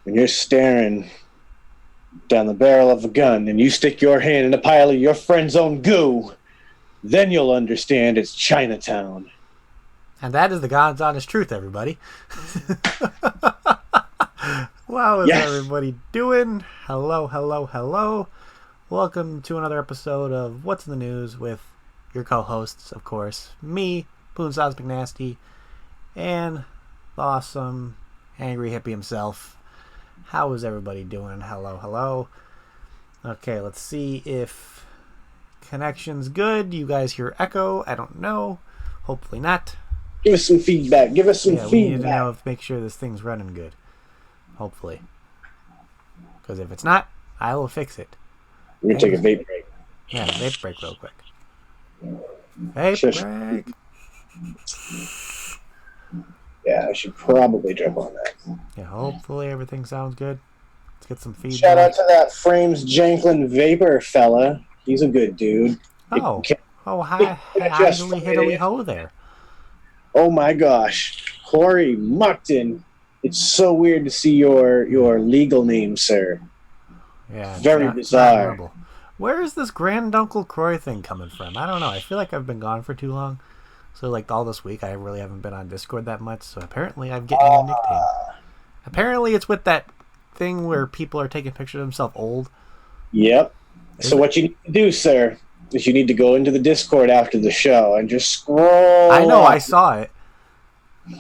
when you're staring down the barrel of a gun and you stick your hand in a pile of your friend's own goo, then you'll understand it's Chinatown. And that is the God's honest truth, everybody. How is everybody doing? Hello, hello, hello. Welcome to another episode of What's in the News with your co-hosts, of course, me, Poonsauce McNasty, and the awesome Angry Hippie himself. How is everybody doing? Hello, hello. Okay, let's see if connection's good. You guys hear echo? I don't know. Hopefully not. Give us some feedback. Give us some feedback. We need to know make sure this thing's running good. Hopefully. Because if it's not, I will fix it. We're going to take a vape break. Yeah, vape break real quick. Vape break. Yeah, I should probably jump on that. Yeah, hopefully everything sounds good. Let's get some feedback. Shout out to that Frames Janklin Vapor fella. He's a good dude. Oh, hi, hiddly ho there. Oh my gosh. Corey Muckton. It's so weird to see your legal name, sir. Yeah. Very bizarre. Where is this Grand Uncle Croy thing coming from? I don't know. I feel like I've been gone for too long. So, like, all this week, I really haven't been on Discord that much. So, apparently, I'm getting a nickname. Apparently, it's with that thing where people are taking pictures of themselves old. Yep. So, what you need to do, sir, is you need to go into the Discord after the show and just scroll. I know, I saw it.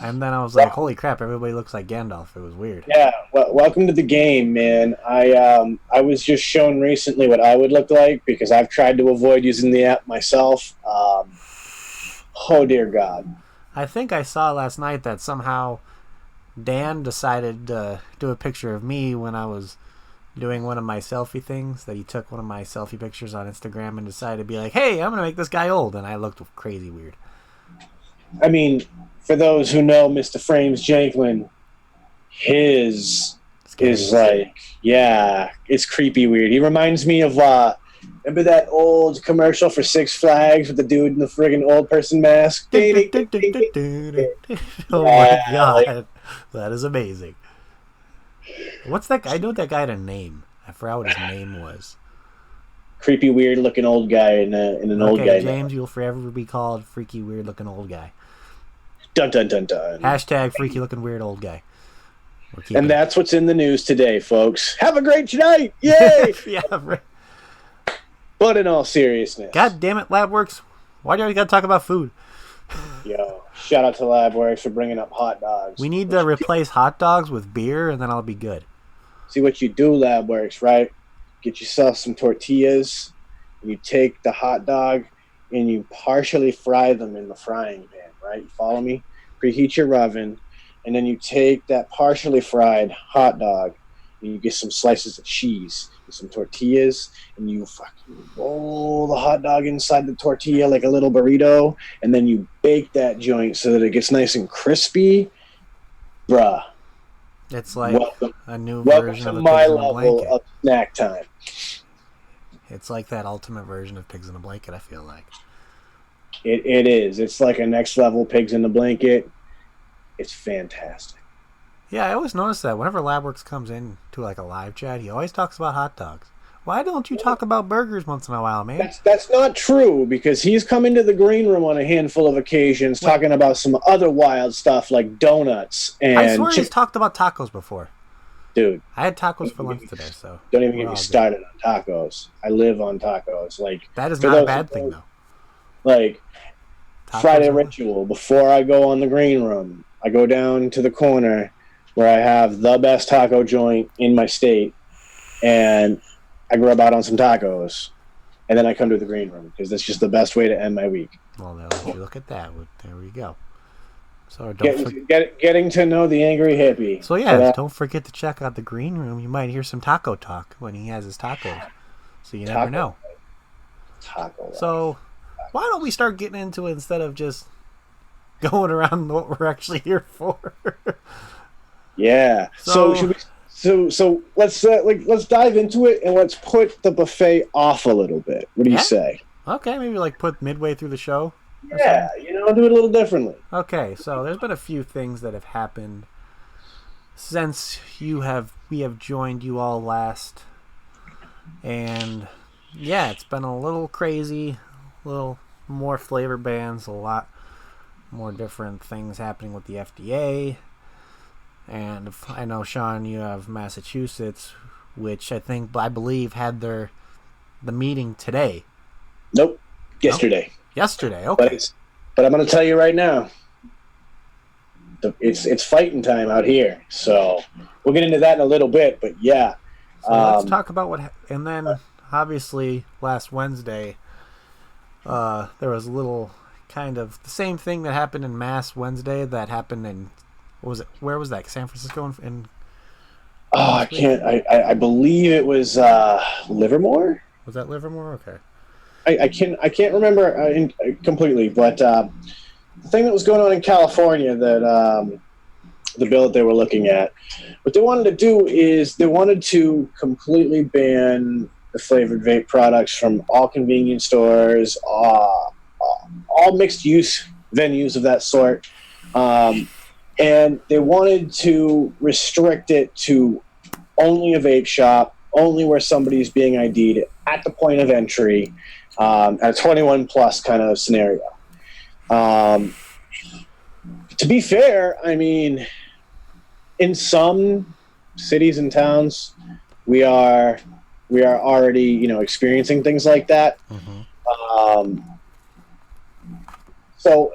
And then I was like, holy crap, everybody looks like Gandalf. It was weird. Yeah, well, welcome to the game, man. I was just shown recently what I would look like because I've tried to avoid using the app myself. Oh, dear God. I think I saw last night that somehow Dan decided to do a picture of me when I was doing one of my selfie things, that he took one of my selfie pictures on Instagram and decided to be like, hey, I'm going to make this guy old. And I looked crazy weird. I mean, for those who know Mr. Frames Janklin, his is like, yeah, it's creepy weird. He reminds me of, remember that old commercial for Six Flags with the dude in the friggin' old person mask? Oh my God. That is amazing. What's that guy? I know that guy had a name. I forgot what his name was. Creepy, weird-looking old guy in an old guy. James, you'll forever be called freaky, weird-looking old guy. Dun, dun, dun, dun. Hashtag freaky-looking weird old guy. And that's what's in the news today, folks. Have a great night! Yay! Yeah, right. But in all seriousness. God damn it, LabWorks. Why do you always got to talk about food? Yo, shout out to LabWorks for bringing up hot dogs. We need to replace hot dogs with beer, and then I'll be good. See what you do, LabWorks, right? Get yourself some tortillas, and you take the hot dog, and you partially fry them in the frying pan, right? You follow me? Preheat your oven, and then you take that partially fried hot dog, and you get some slices of cheese, and some tortillas, and you fucking roll the hot dog inside the tortilla like a little burrito, and then you bake that joint so that it gets nice and crispy. Bruh. It's like a new version of a Pigs in a Blanket. Of snack time. It's like that ultimate version of Pigs in a Blanket, I feel like. It is. It's like a next level Pigs in a Blanket. It's fantastic. Yeah, I always notice that whenever LabWorks comes in to like a live chat, he always talks about hot dogs. Why don't you talk about burgers once in a while, man? That's not true, because he's come into the green room on a handful of occasions talking about some other wild stuff like donuts and... I swear he's talked about tacos before. Dude. I had tacos for lunch today, so... Don't even get me started on tacos. I live on tacos. Like, that is not a bad thing, though. Like, tacos Friday ritual, before I go on the green room, I go down to the corner where I have the best taco joint in my state, and I grub out on some tacos, and then I come to the green room, because that's just the best way to end my week. Well, now if you look at that, there we go. So getting to know the Angry Hippie. So yeah, don't forget to check out the green room. You might hear some taco talk when he has his tacos. So you never know. Taco. So why don't we start getting into it instead of just going around what we're actually here for? Yeah. So should we? So let's dive into it, and let's put the buffet off a little bit. What do you say? Okay, maybe like put midway through the show. Yeah, do it a little differently. Okay, so there's been a few things that have happened since we have joined you all last, and yeah, it's been a little crazy, a little more flavor bans, a lot more different things happening with the FDA. And I know, Sean, you have Massachusetts, which I believe had the meeting today. Nope, yesterday. Yesterday, okay. But I'm going to tell you right now, it's fighting time out here. So we'll get into that in a little bit. But yeah, so let's talk about and then obviously last Wednesday, there was a little kind of the same thing that happened in Mass Wednesday that happened in. What was it? Where was that? San Francisco? I can't. I believe it was Livermore. Was that Livermore? Okay. I can't remember completely, but the thing that was going on in California, that the bill that they were looking at, what they wanted to do is they wanted to completely ban the flavored vape products from all convenience stores, all mixed use venues of that sort. And they wanted to restrict it to only a vape shop, only where somebody's being ID'd at the point of entry, at a 21 plus kind of scenario. To be fair, I mean, in some cities and towns, we are already, experiencing things like that. Mm-hmm. So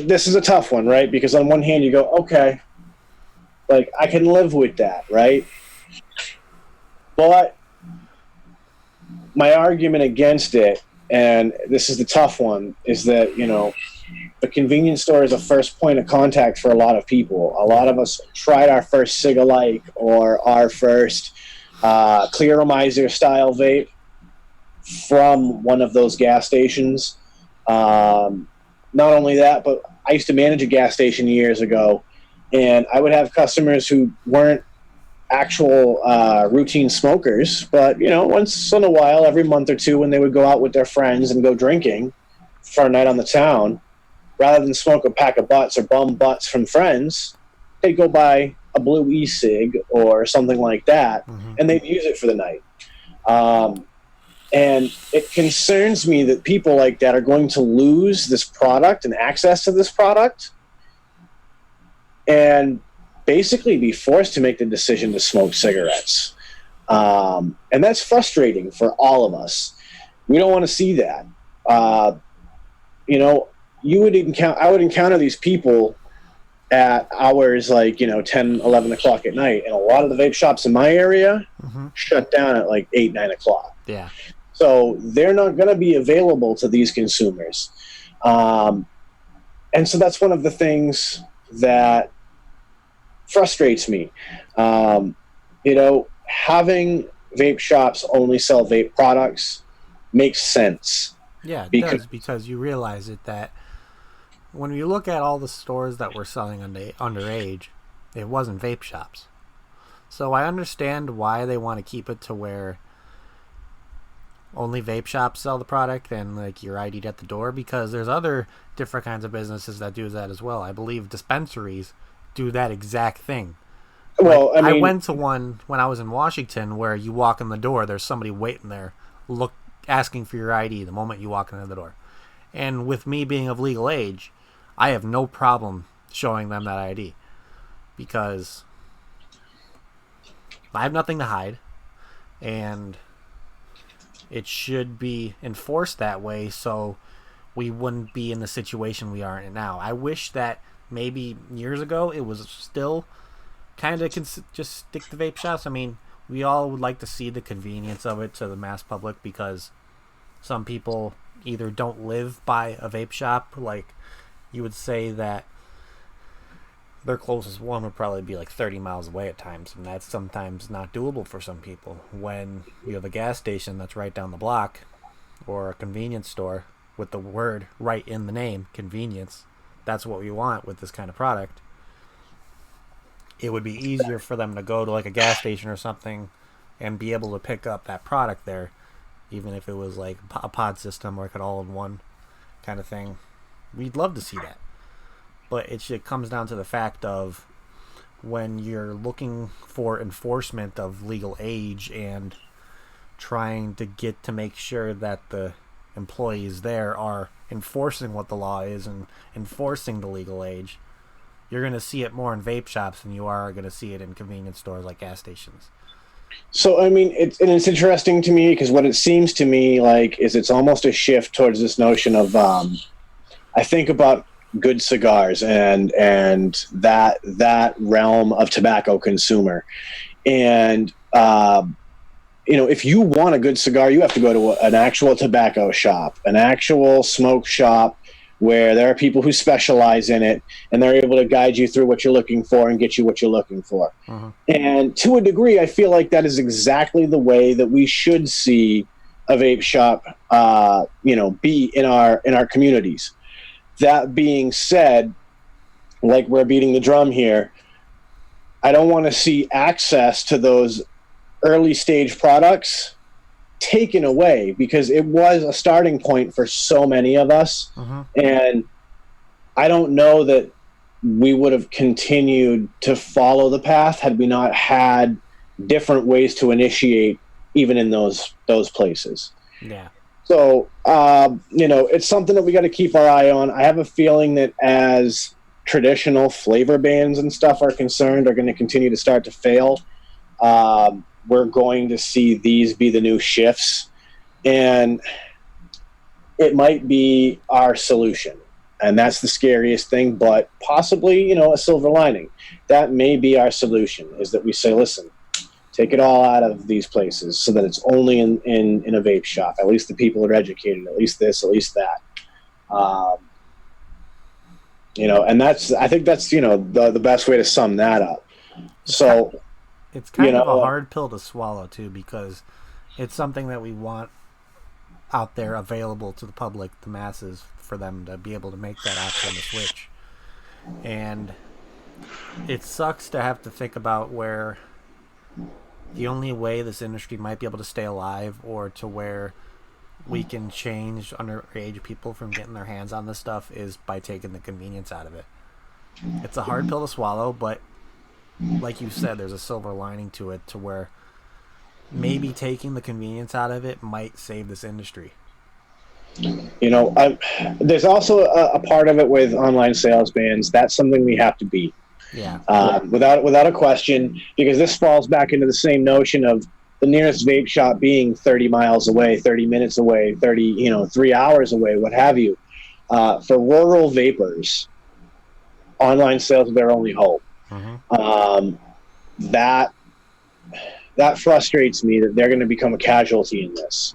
this is a tough one, right? Because on one hand you go, okay, like I can live with that, right? But my argument against it, and this is the tough one, is that, the convenience store is a first point of contact for a lot of people. A lot of us tried our first cig-alike or our first Clearomizer style vape from one of those gas stations. Not only that, but I used to manage a gas station years ago, and I would have customers who weren't actual routine smokers, but, once in a while, every month or two, when they would go out with their friends and go drinking for a night on the town, rather than smoke a pack of butts or bum butts from friends, they'd go buy a blue e-cig or something like that, mm-hmm. and they'd use it for the night. And it concerns me that people like that are going to lose this product and access to this product and basically be forced to make the decision to smoke cigarettes. And that's frustrating for all of us. We don't want to see that. I would encounter these people at hours like, 10, 11 o'clock at night. And a lot of the vape shops in my area mm-hmm. shut down at like 8, 9 o'clock. Yeah. So they're not going to be available to these consumers. And so that's one of the things that frustrates me. Having vape shops only sell vape products makes sense. Yeah, it does, because you realize that when you look at all the stores that were selling underage, it wasn't vape shops. So I understand why they want to keep it to where only vape shops sell the product and like you're ID'd at the door, because there's other different kinds of businesses that do that as well. I believe dispensaries do that exact thing. Well, I went to one when I was in Washington where you walk in the door, there's somebody waiting there, asking for your ID the moment you walk into the door. And with me being of legal age, I have no problem showing them that ID because I have nothing to hide, and it should be enforced that way so we wouldn't be in the situation we are in now. I wish that maybe years ago it was still kind of just stick to vape shops. I mean, we all would like to see the convenience of it to the mass public, because some people either don't live by a vape shop. Like, you would say that their closest one would probably be like 30 miles away at times, and that's sometimes not doable for some people. When you have a gas station that's right down the block, or a convenience store with the word right in the name, convenience, that's what we want with this kind of product. It would be easier for them to go to like a gas station or something and be able to pick up that product there, even if it was like a pod system or like an all-in-one kind of thing. We'd love to see that. But it comes down to the fact of when you're looking for enforcement of legal age and trying to make sure that the employees there are enforcing what the law is and enforcing the legal age, you're going to see it more in vape shops than you are going to see it in convenience stores like gas stations. So, I mean, it's interesting to me because what it seems to me like is it's almost a shift towards this notion of, I think about good cigars and that realm of tobacco consumer. And, if you want a good cigar, you have to go to an actual tobacco shop, an actual smoke shop where there are people who specialize in it, and they're able to guide you through what you're looking for and get you what you're looking for. Uh-huh. And to a degree, I feel like that is exactly the way that we should see a vape shop, be in our communities. That being said, like we're beating the drum here, I don't want to see access to those early stage products taken away because it was a starting point for so many of us. Uh-huh. And I don't know that we would have continued to follow the path had we not had different ways to initiate even in those places. Yeah. So, it's something that we got to keep our eye on. I have a feeling that as traditional flavor bans and stuff are concerned, are going to continue to start to fail. We're going to see these be the new shifts, and it might be our solution. And that's the scariest thing, but possibly, a silver lining. That may be our solution, is that we say, listen, take it all out of these places so that it's only in a vape shop. At least the people are educated, at least this, at least that. And I think that's, the best way to sum that up. So it's kind of a hard pill to swallow too, because it's something that we want out there available to the public, the masses, for them to be able to make that option to switch. And it sucks to have to think about where the only way this industry might be able to stay alive, or to where we can change underage people from getting their hands on this stuff, is by taking the convenience out of it. It's a hard pill to swallow, but like you said, there's a silver lining to it, to where maybe taking the convenience out of it might save this industry. There's also a part of it with online sales bans. That's something we have to beat. Yeah. Without a question, because this falls back into the same notion of the nearest vape shop being 30 miles away, 30 minutes away, 3 hours away, what have you. For rural vapors, online sales are their only hope. Mm-hmm. That frustrates me that they're going to become a casualty in this.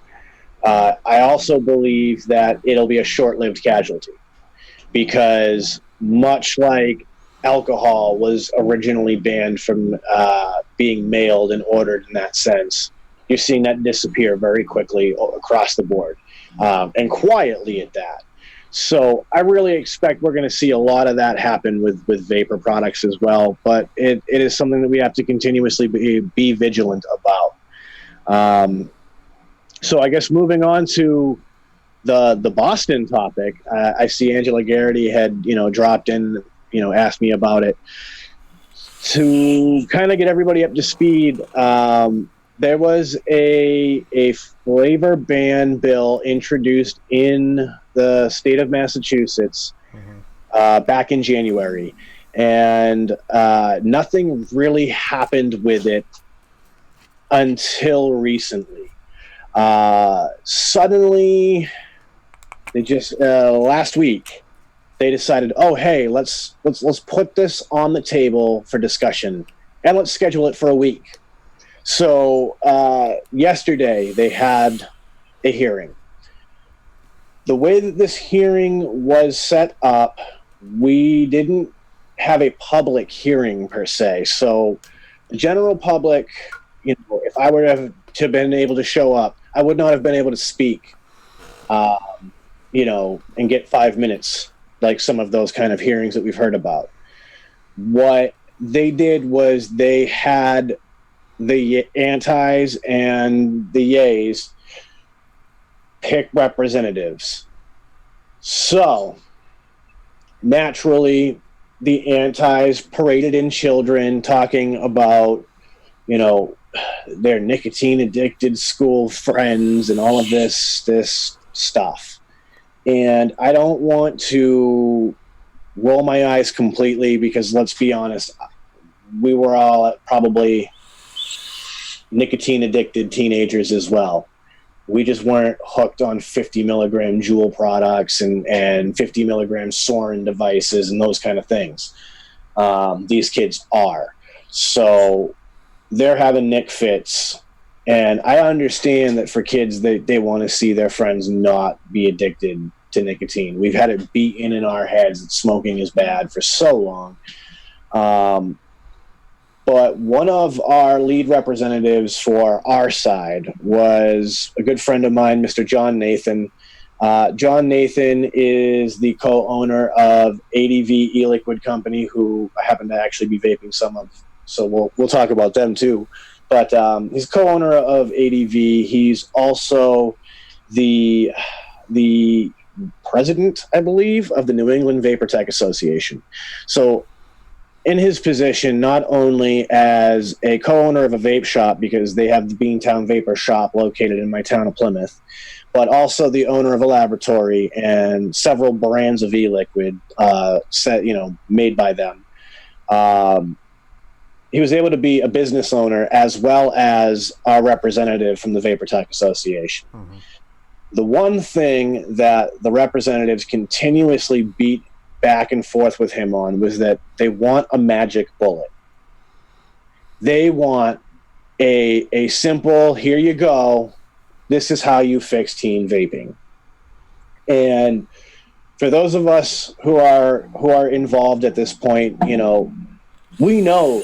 I also believe that it'll be a short-lived casualty, because much like alcohol was originally banned from being mailed and ordered in that sense, you're seeing that disappear very quickly across the board, and quietly at that. So I really expect we're going to see a lot of that happen with vapor products as well, but it is something that we have to continuously be vigilant about. So I guess moving on to the Boston topic, I see Angela Garrity had, dropped in, asked me about it. To kind of get everybody up to speed, there was a flavor ban bill introduced in the state of Massachusetts back in January, and nothing really happened with it until recently. Suddenly, they just last week they decided, oh hey, let's put this on the table for discussion, and let's schedule it for a week. So yesterday they had a hearing. The way that this hearing was set up, we didn't have a public hearing per se. So the general public, if I were to have been able to show up, I would not have been able to speak, and get 5 minutes like some of those kind of hearings that we've heard about. What they did was they had the antis and the yays pick representatives. So naturally, the antis paraded in children talking about, you know, their nicotine addicted school friends and all of this stuff. And I don't want to roll my eyes completely, because let's be honest, we were all probably nicotine addicted teenagers as well. We just weren't hooked on 50 milligram Juul products and 50 milligram Soren devices and those kind of things. These kids are. So they're having Nick fits. And I understand that for kids, they want to see their friends not be addicted to nicotine. We've had it beat in our heads that smoking is bad for so long. But one of our lead representatives for our side was a good friend of mine, Mr. John Nathan. John Nathan is the co-owner of ADV e-liquid company, who I happen to actually be vaping some of. So we'll talk about them too. But he's co-owner of ADV. He's also the president, I believe, of the New England Vapor Tech Association. So in his position, not only as a co-owner of a vape shop, because they have the Beantown Vapor Shop located in my town of Plymouth, but also the owner of a laboratory and several brands of e-liquid made by them. He was able to be a business owner as well as our representative from the Vapor Tech Association. Mm-hmm. The one thing that the representatives continuously beat back and forth with him on was that they want a magic bullet. They want a simple, here you go, this is how you fix teen vaping. And for those of us who are involved at this point, we know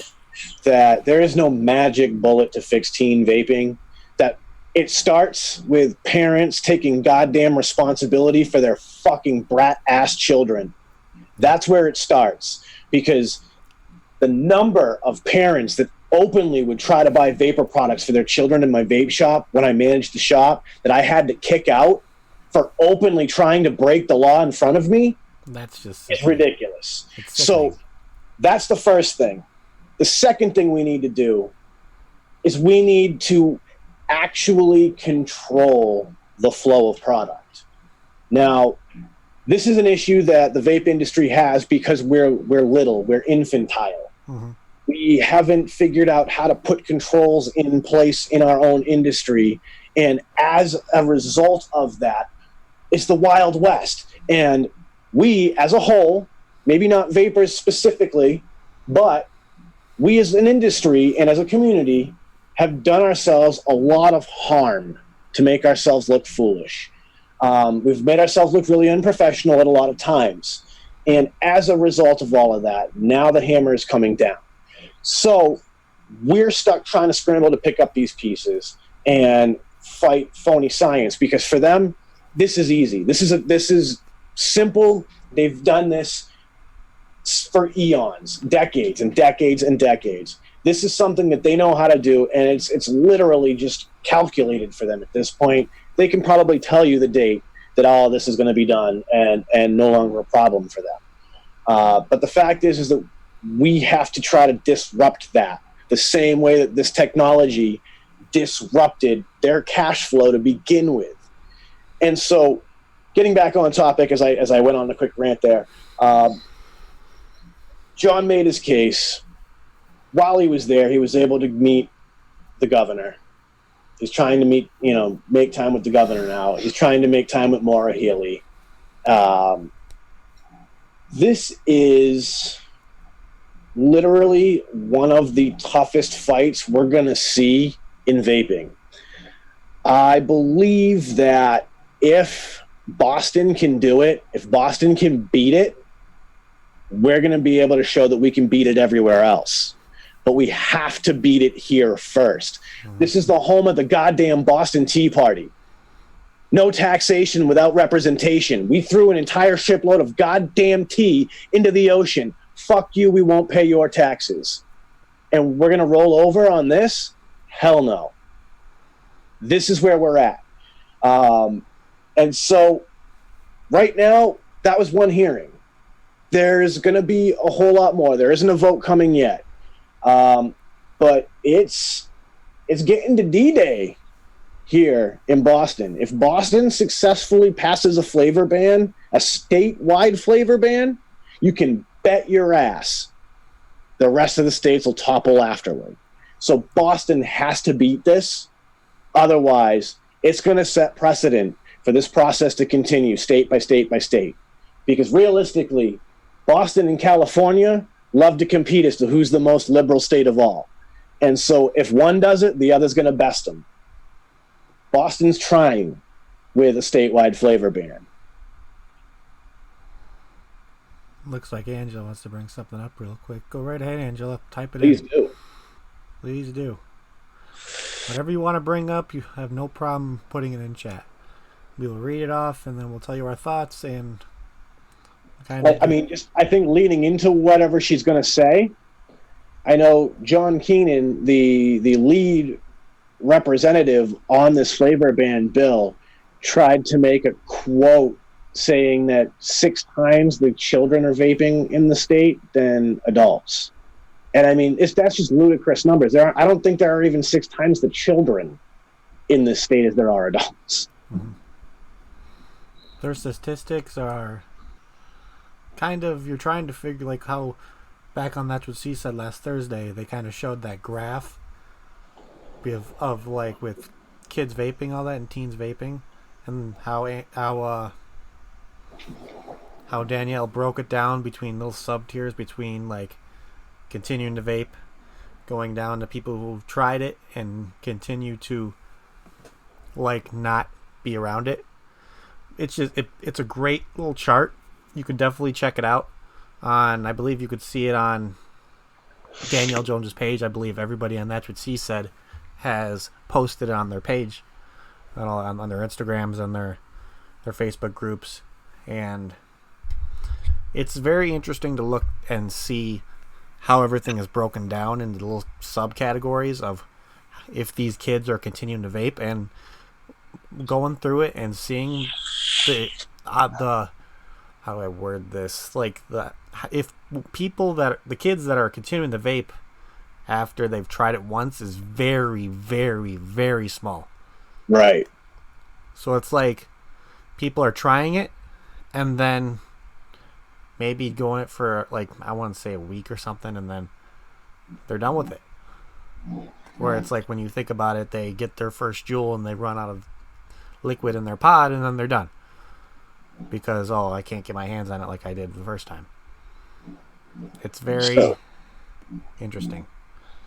that there is no magic bullet to fix teen vaping, that it starts with parents taking goddamn responsibility for their fucking brat-ass children. That's where it starts, because the number of parents that openly would try to buy vapor products for their children in my vape shop when I managed the shop that I had to kick out for openly trying to break the law in front of me, it's ridiculous. So that's the first thing. The second thing we need to do is we need to actually control the flow of product. Now, this is an issue that the vape industry has because we're little, we're infantile. Mm-hmm. We haven't figured out how to put controls in place in our own industry, and as a result of that, it's the Wild West. And we, as a whole, maybe not vapors specifically, but we as an industry and as a community have done ourselves a lot of harm to make ourselves look foolish. We've made ourselves look really unprofessional at a lot of times. And as a result of all of that, now the hammer is coming down. So we're stuck trying to scramble to pick up these pieces and fight phony science, because for them, this is easy. This is simple. They've done this for eons, decades and decades and decades. This is something that they know how to do, and it's literally just calculated for them at this point. They can probably tell you the date that all of this is going to be done and no longer a problem for them. But the fact is that we have to try to disrupt that the same way that this technology disrupted their cash flow to begin with. And so, getting back on topic as I went on a quick rant there, John made his case. While he was there, he was able to meet the governor. He's trying to make time with the governor now. He's trying to make time with Maura Healey. This is literally one of the toughest fights we're going to see in vaping. I believe that if Boston can do it, if Boston can beat it, we're going to be able to show that we can beat it everywhere else. But we have to beat it here first. This is the home of the goddamn Boston Tea Party. No taxation without representation. We threw an entire shipload of goddamn tea into the ocean. Fuck you, we won't pay your taxes. And we're going to roll over on this? Hell no. This is where we're at. And so right now, that was one hearing. there's going to be a whole lot more. There isn't a vote coming yet. But it's getting to D-Day here in Boston. If Boston successfully passes a flavor ban, a statewide flavor ban, you can bet your ass the rest of the states will topple afterward. So Boston has to beat this. Otherwise, it's going to set precedent for this process to continue state by state by state. Because realistically, Boston and California love to compete as to who's the most liberal state of all. And so if one does it, the other's going to best them. Boston's trying with a statewide flavor ban. Looks like Angela wants to bring something up real quick. Go right ahead, Angela. Type it Please in. do. Please do. Whatever you want to bring up, you have no problem putting it in chat. We will read it off, and then we'll tell you our thoughts. And I think leading into whatever she's going to say, I know John Keenan, the lead representative on this flavor ban bill, tried to make a quote saying that 6 times the children are vaping in the state than adults. And I mean, that's just ludicrous numbers. I don't think there are even 6 times the children in this state as there are adults. Mm-hmm. Their statistics are kind of, you're trying to figure, like how back on That's What She Said last Thursday, they kind of showed that graph of like with kids vaping, all that, and teens vaping, and how Danielle broke it down between little sub tiers between like continuing to vape, going down to people who've tried it and continue to like not be around it. It's just it's a great little chart. You could definitely check it out on, I believe you could see it on Danielle Jones's page. I believe everybody on That's What She Said has posted it on their page, on their Instagrams and their Facebook groups, and it's very interesting to look and see how everything is broken down into little subcategories of if these kids are continuing to vape, and going through it and seeing the how do I word this, like the kids that are continuing to vape after they've tried it once is very, very, very small. Right. So it's like people are trying it and then maybe going it for, like, I want to say a week or something, and then they're done with it. Where it's like when you think about it, they get their first Juul and they run out of liquid in their pod and then they're done. Because, I can't get my hands on it like I did the first time. It's very interesting.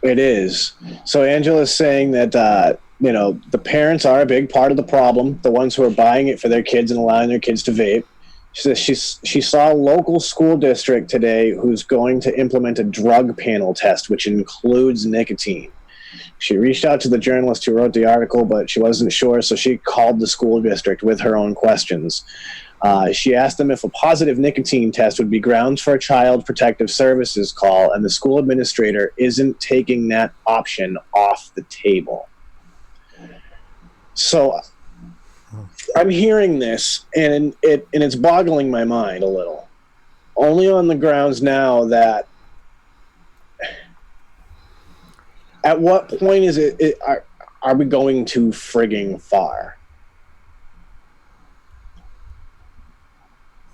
It is. So Angela's saying that, the parents are a big part of the problem, the ones who are buying it for their kids and allowing their kids to vape. She says she saw a local school district today who's going to implement a drug panel test, which includes nicotine. She reached out to the journalist who wrote the article, but she wasn't sure, so she called the school district with her own questions. She asked them if a positive nicotine test would be grounds for a child protective services call, and the school administrator isn't taking that option off the table. So I'm hearing this, and it's boggling my mind a little. Only on the grounds now that at what point is are we going too frigging far?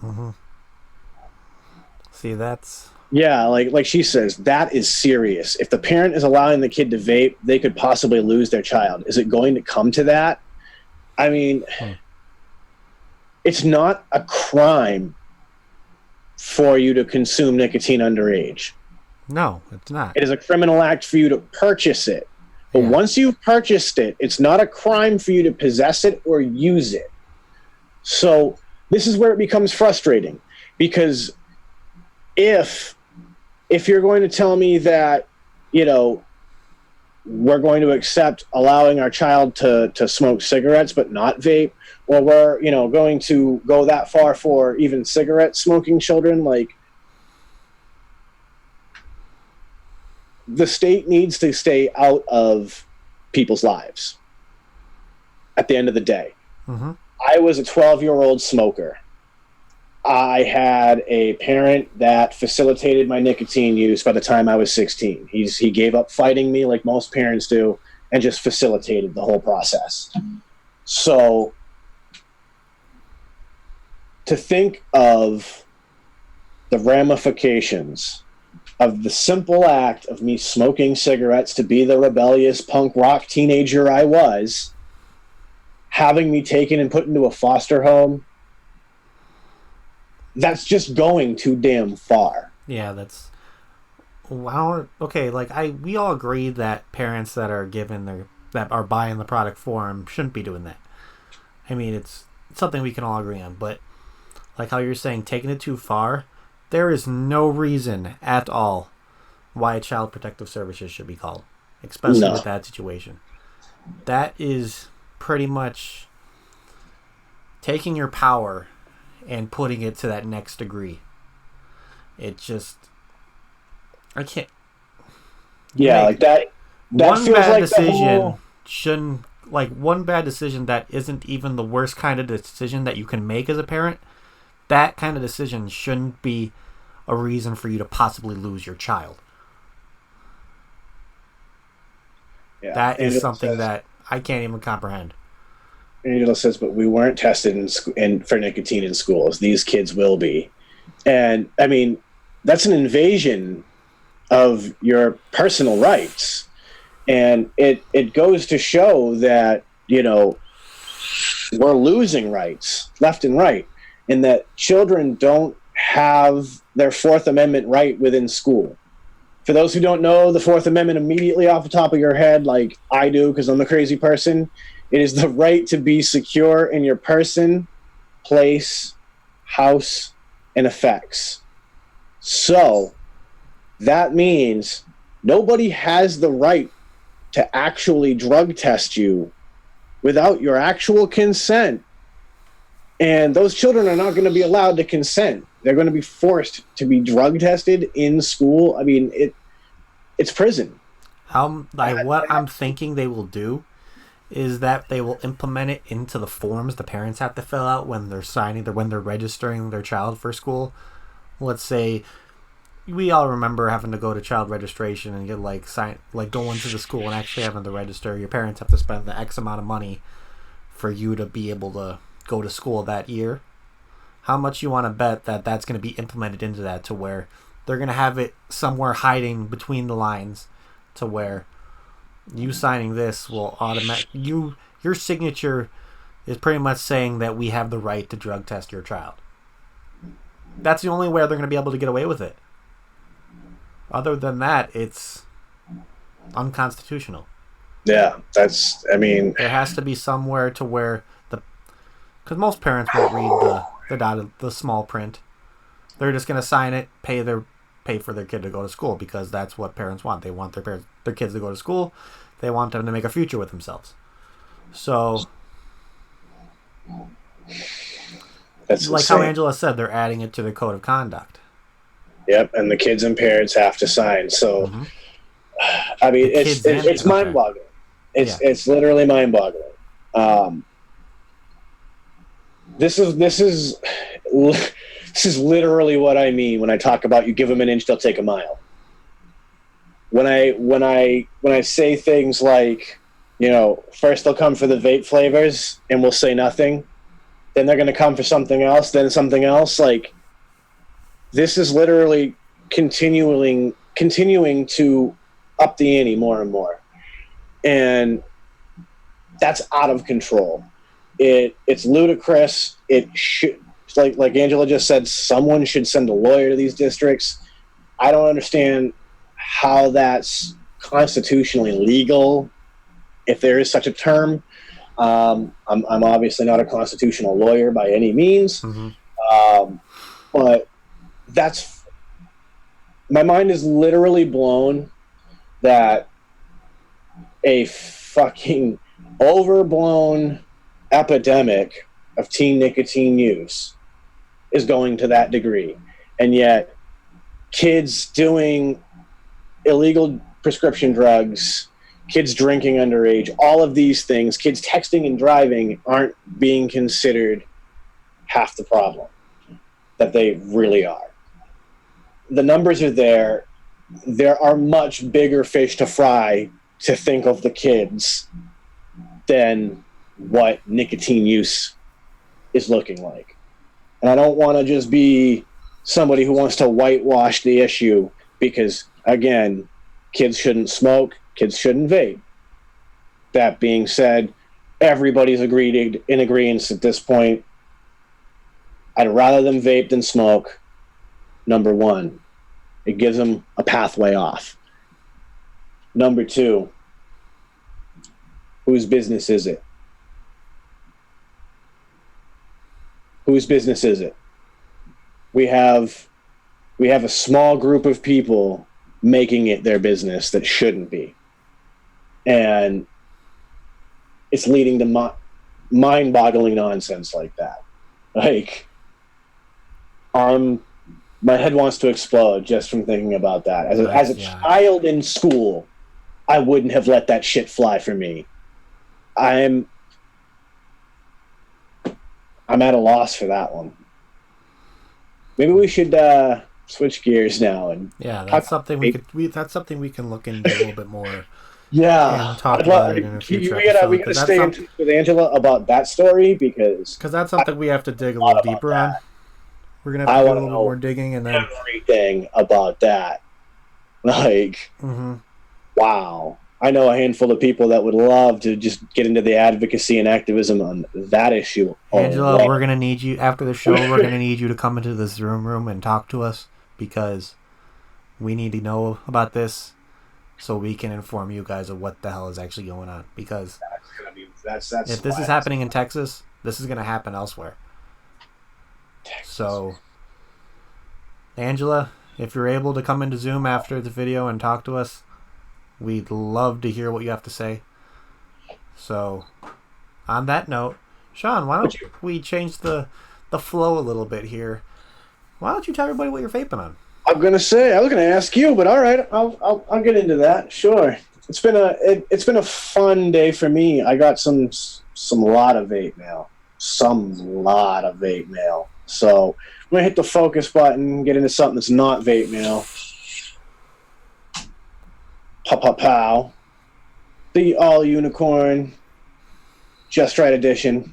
Mm-hmm. See, that's... Yeah, like she says, that is serious. If the parent is allowing the kid to vape, they could possibly lose their child. Is it going to come to that? I mean, It's not a crime for you to consume nicotine underage. No, it's not. It is a criminal act for you to purchase it. But once you've purchased it, it's not a crime for you to possess it or use it. So this is where it becomes frustrating, because if you're going to tell me that, we're going to accept allowing our child to smoke cigarettes but not vape, or we're, going to go that far for even cigarette smoking children, like, the state needs to stay out of people's lives at the end of the day. Mm-hmm. I was a 12-year-old smoker. I had a parent that facilitated my nicotine use by the time I was 16. He gave up fighting me like most parents do and just facilitated the whole process. So to think of the ramifications of the simple act of me smoking cigarettes to be the rebellious punk rock teenager I was, having me taken and put into a foster home, that's just going too damn far. Yeah, that's... Wow. Okay, like we all agree that parents that are buying the product for them shouldn't be doing that. I mean, it's something we can all agree on, but like how you're saying, taking it too far, there is no reason at all why Child Protective Services should be called, especially with that situation. That is pretty much taking your power and putting it to that next degree. It just... I can't... Yeah, like that one feels bad like decision shouldn't... Like, one bad decision that isn't even the worst kind of decision that you can make as a parent, that kind of decision shouldn't be a reason for you to possibly lose your child. Yeah, that is something that I can't even comprehend. Angela says, but we weren't tested for nicotine in schools. These kids will be. And, I mean, that's an invasion of your personal rights. And it goes to show that, you know, we're losing rights left and right, and that children don't have their Fourth Amendment right within school. For those who don't know the Fourth Amendment immediately off the top of your head, like I do because I'm a crazy person, it is the right to be secure in your person, place, house, and effects. So that means nobody has the right to actually drug test you without your actual consent. And those children are not going to be allowed to consent. They're going to be forced to be drug tested in school. I mean, it's prison. What I'm thinking they will do is that they will implement it into the forms the parents have to fill out when they're registering their child for school. Let's say we all remember having to go to child registration and get going to the school and actually having to register. Your parents have to spend the X amount of money for you to be able to go to school that year. How much you want to bet that that's going to be implemented into that, to where they're going to have it somewhere hiding between the lines, to where you signing this will your signature is pretty much saying that we have the right to drug test your child. That's the only way they're going to be able to get away with it. Other than that, it's unconstitutional. Yeah, there has to be somewhere to where because most parents won't read the small print. They're just going to sign it, pay for their kid to go to school, because that's what parents want. They want their kids to go to school. They want them to make a future with themselves. So, that's like insane. how Angela said, they're adding it to the code of conduct. Yep, and the kids and parents have to sign. So, I mean, it's mind-boggling. It's literally mind-boggling. This is literally what I mean when I talk about you give them an inch, they'll take a mile. When I say things like, you know, first they'll come for the vape flavors and we'll say nothing, then they're going to come for something else, then something else. Like, this is literally continuing to up the ante more and more, and that's out of control. It's ludicrous. It should, like Angela just said, someone should send a lawyer to these districts. I don't understand how that's constitutionally legal, if there is such a term. I'm obviously not a constitutional lawyer by any means, but my mind is literally blown that a fucking overblown epidemic of teen nicotine use is going to that degree, and yet kids doing illegal prescription drugs, kids drinking underage, all of these things, kids texting and driving aren't being considered half the problem. that they really are. The numbers are there. There are much bigger fish to fry to think of the kids than what nicotine use is looking like. And I don't want to just be somebody who wants to whitewash the issue because, again, kids shouldn't smoke, kids shouldn't vape. That being said, everybody's in agreement at this point. I'd rather them vape than smoke. Number one, it gives them a pathway off. Number two, whose business is it? Whose business is it? We have a small group of people making it their business that shouldn't be. And it's leading to mind-boggling nonsense like that. Like, my head wants to explode just from thinking about that. As a child in school, I wouldn't have let that shit fly for me. I'm at a loss for that one. Maybe we should switch gears now and that's something we can look into a little bit more. Yeah, and talk about it in a future episode. We gotta stay in touch with Angela about that story because that's something we have to dig a little deeper on. We're gonna have to do a little bit more digging and then everything about that. Like, wow. I know a handful of people that would love to just get into the advocacy and activism on that issue. Angela, we're going to need you, after the show, we're going to need you to come into this Zoom room and talk to us because we need to know about this so we can inform you guys of what the hell is actually going on. Because if this is happening in Texas, this is going to happen elsewhere. So, Angela, if you're able to come into Zoom after the video and talk to us, we'd love to hear what you have to say. So, on that note, Sean, why don't we change the flow a little bit here? Why don't you tell everybody what you're vaping on? I was gonna ask you, but all right, I'll get into that. Sure. It's been a fun day for me. I got some lot of vape mail. So I'm gonna hit the focus button, get into something that's not vape mail. Pow. The all unicorn Just Right edition.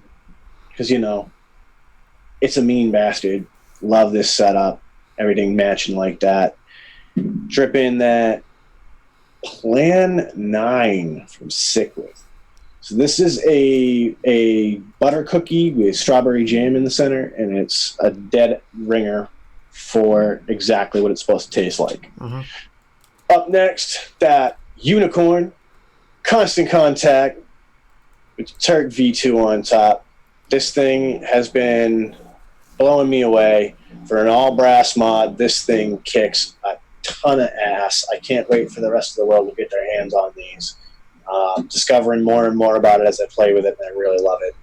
Because, it's a mean bastard. Love this setup. Everything matching like that. Drip in that Plan 9 from Sick With. So this is a butter cookie with strawberry jam in the center, and it's a dead ringer for exactly what it's supposed to taste like. Up next, that Unicorn Constant Contact with Turk V2 on top. This thing has been blowing me away. For an all-brass mod, this thing kicks a ton of ass. I can't wait for the rest of the world to get their hands on these. Discovering more and more about it as I play with it, and I really love it.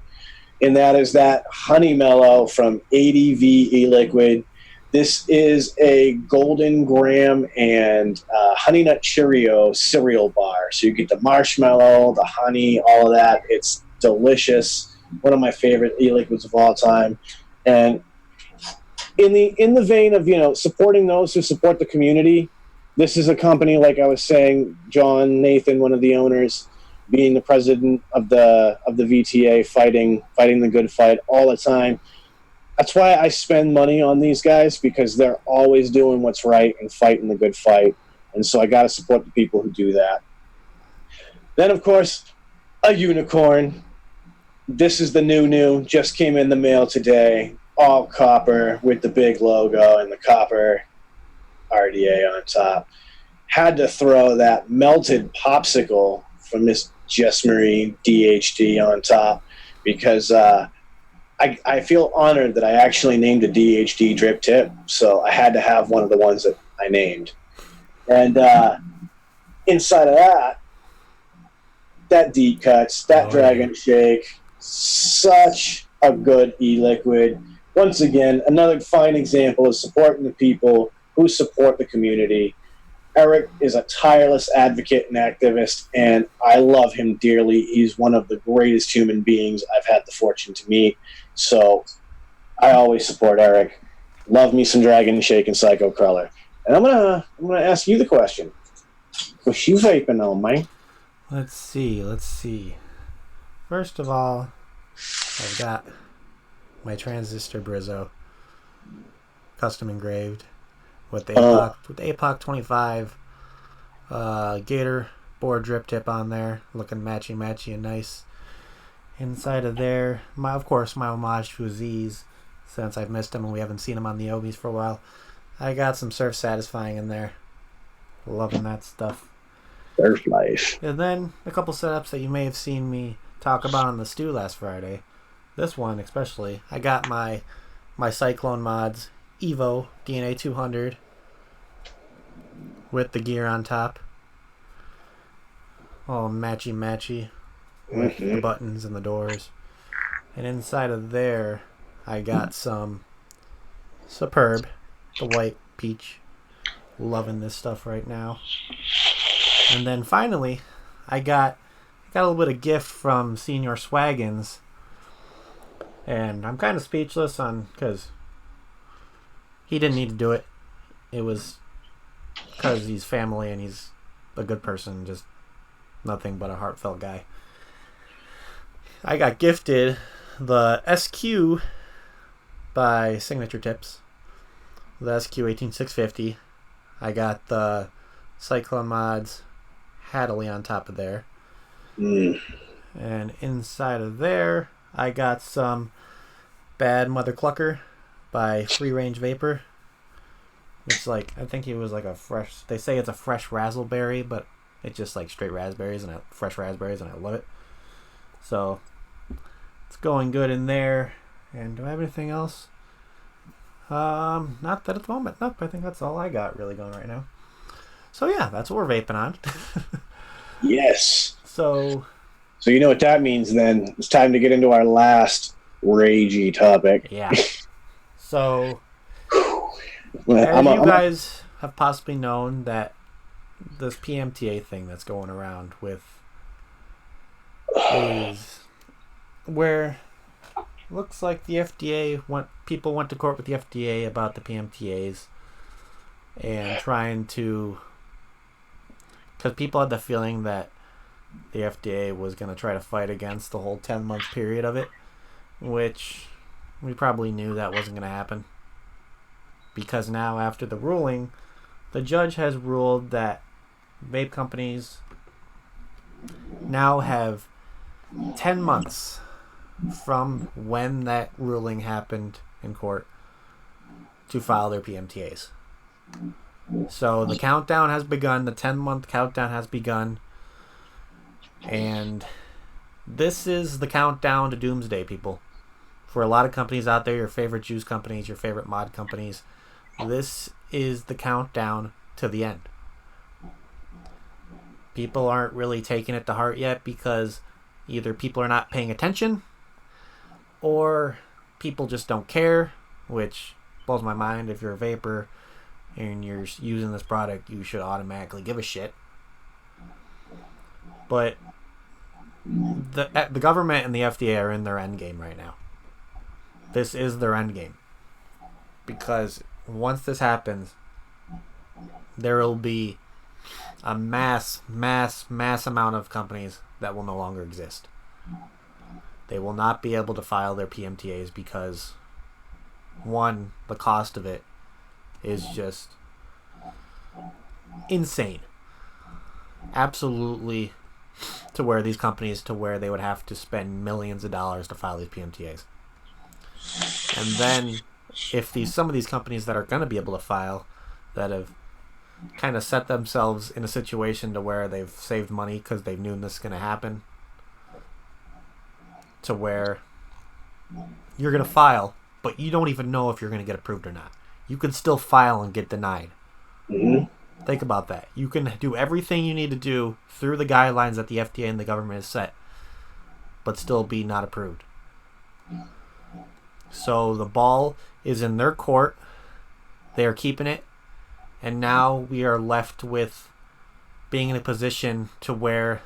And that is that Honey Mellow from ADV E-Liquid. This is a Golden Graham and Honey Nut Cheerio cereal bar. So you get the marshmallow, the honey, all of that. It's delicious. One of my favorite e-liquids of all time. And in the vein of, supporting those who support the community, this is a company, like I was saying, John Nathan, one of the owners, being the president of the VTA, fighting the good fight all the time. That's why I spend money on these guys, because they're always doing what's right and fighting the good fight. And so I got to support the people who do that. Then, of course, a unicorn. This is the new, just came in the mail today. All copper with the big logo and the copper RDA on top. Had to throw that melted popsicle from Miss Jess Marie DHD on top because I feel honored that I actually named a DHD drip tip, so I had to have one of the ones that I named. And inside of that deep cuts, that Dragon Shake, such a good e-liquid. Once again, another fine example of supporting the people who support the community. Eric is a tireless advocate and activist, and I love him dearly. He's one of the greatest human beings I've had the fortune to meet. So I always support Eric. Love me some Dragon Shake and Psycho Crawler. And I'm gonna ask you the question. What you vaping on, man? Let's see. First of all, I've got my transistor Brizzo, custom engraved, with the APOC 25 Gator board drip tip on there, looking matchy and nice. Inside of there, of course, my homage to Aziz, since I've missed him and we haven't seen him on the Ohmies for a while. I got some Surf Satisfying in there. Loving that stuff. Surf life. And then a couple setups that you may have seen me talk about on the stew last Friday. This one especially. I got my Cyclone Mods Evo DNA 200 with the gear on top. All matchy with the buttons and the doors. And inside of there, I got some Superb, the white peach. Loving this stuff right now. And then finally, I got a little bit of gift from Senior Swaggins. And I'm kind of speechless because he didn't need to do it. It was because he's family and he's a good person, just nothing but a heartfelt guy. I got gifted the SQ by Signature Tips, the SQ 18650. I got the Cyclone Mods Hadley on top of there. And inside of there, I got some Bad Mother Clucker by Free Range Vapor. It's like, I think it was like a fresh, they say it's a fresh razzleberry, but it's just like straight raspberries and fresh raspberries, and I love it. So it's going good in there. And do I have anything else? Not that at the moment. Nope, I think that's all I got really going right now. So yeah, that's what we're vaping on. Yes. So you know what that means then. It's time to get into our last ragey topic. Yeah. So as you guys have possibly known, that this PMTA thing that's going around with is where looks like the FDA people went to court with the FDA about the PMTAs and trying to, because people had the feeling that the FDA was going to try to fight against the whole 10-month period of it, which we probably knew that wasn't going to happen, because now after the ruling, the judge has ruled that vape companies now have 10 months from when that ruling happened in court to file their PMTAs. So the countdown has begun, the 10-month countdown has begun, and this is the countdown to doomsday, people. For a lot of companies out there, your favorite juice companies, your favorite mod companies, this is the countdown to the end. People aren't really taking it to heart yet because either people are not paying attention or people just don't care, which blows my mind. If you're a vapor and you're using this product, you should automatically give a shit. But the government and the FDA are in their end game right now. This is their end game, because once this happens, there will be a mass amount of companies that will no longer exist. They will not be able to file their PMTAs because, one, the cost of it is just insane. Absolutely, to where these companies, to where they would have to spend millions of dollars to file these PMTAs. And then, if some of these companies that are going to be able to file, that have kind of set themselves in a situation to where they've saved money because they've known this is going to happen, to where you're going to file, but you don't even know if you're going to get approved or not. You can still file and get denied. Mm-hmm. Think about that. You can do everything you need to do through the guidelines that the FDA and the government has set, but still be not approved. So the ball is in their court. They are keeping it. And now we are left with being in a position to where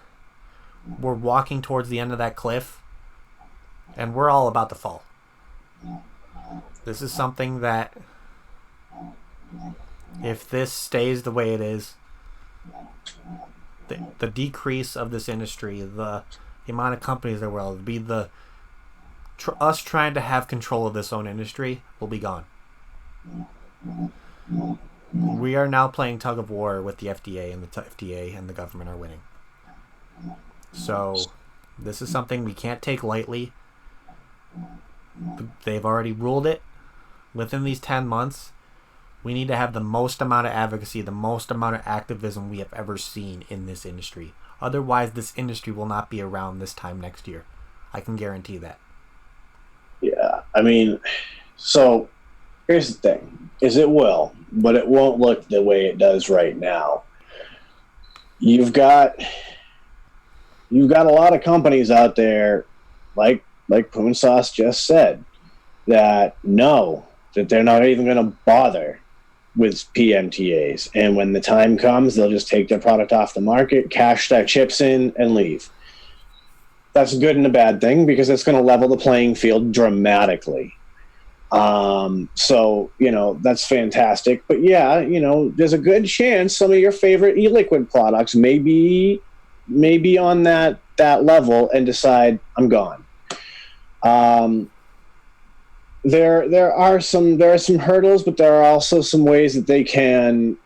we're walking towards the end of that cliff and we're all about to fall. This is something that If this stays the way it is, the decrease of this industry, the amount of companies there will be, us trying to have control of this own industry will be gone. We are now playing tug of war with the FDA, and the FDA and the government are winning. So this is something we can't take lightly. They've already ruled it. Within these 10 months, we need to have the most amount of advocacy, the most amount of activism we have ever seen in this industry. Otherwise, this industry will not be around this time next year. I can guarantee that. Yeah, I mean, so here's the thing, is it will, but it won't look the way it does right now. You've got a lot of companies out there, like Poonsauce just said, that know that they're not even going to bother with PMTAs. And when the time comes, they'll just take their product off the market, cash their chips in, and leave. That's a good and a bad thing, because it's going to level the playing field dramatically. So, that's fantastic. But yeah, there's a good chance some of your favorite e-liquid products may be on that level and decide, I'm gone. There are some hurdles, but there are also some ways that they can